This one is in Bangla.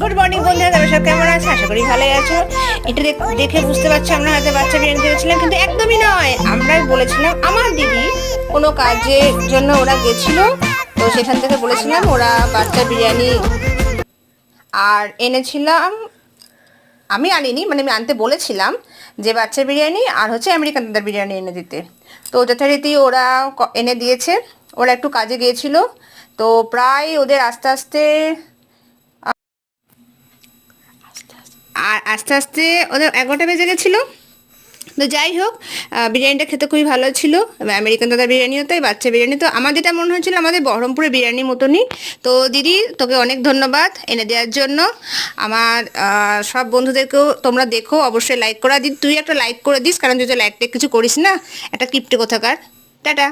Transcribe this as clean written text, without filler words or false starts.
গুড মর্নিং বন্ধুরা, তোমরা সব কেমন আছো? আশা করি ভালোই আছো। এটা দেখে বুঝতে পারছো আমরা হয়তো বাচ্চা বিরিয়ানি দিয়েছিলাম, কিন্তু একদমই নয়। আমরা বলেছিলাম আমার দিদি কোনো কাজের জন্য ওরা গেছিল, তো সেখান থেকে বলেছিলাম ওরা বাচ্চা বিরিয়ানি আর এনেছিলাম। আমি আনিনি, মানে আমি আনতে বলেছিলাম যে বাচ্চা বিরিয়ানি আর হচ্ছে আমেরিকান দাদার বিরিয়ানি এনে দিতে। তো যথারীতি ওরা এনে দিয়েছে। ওরা একটু কাজে গিয়েছিল, তো প্রায় ওদের আস্তে আস্তে আস্তে আস্তে ওদের 11টা বেজে গেছিলো। তো যাই হোক, বিরিয়ানিটা খেতে খুবই ভালো ছিল। আমেরিকান দাদা বিরিয়ানিও তাই, বাচ্চা বিরিয়ানি তো আমাদের যেটা মনে হচ্ছিল আমাদের বহরমপুরের বিরিয়ানির মতনই। তো দিদি, তোকে অনেক ধন্যবাদ এনে দেওয়ার জন্য। আমার সব বন্ধুদেরকেও তোমরা দেখো, অবশ্যই লাইক করা দিদি, তুই একটা লাইক করে দিস, কারণ তুই তো লাইক টাইক কিছু করিস না, একটা কিপ্টে কোথাকার। টাটা।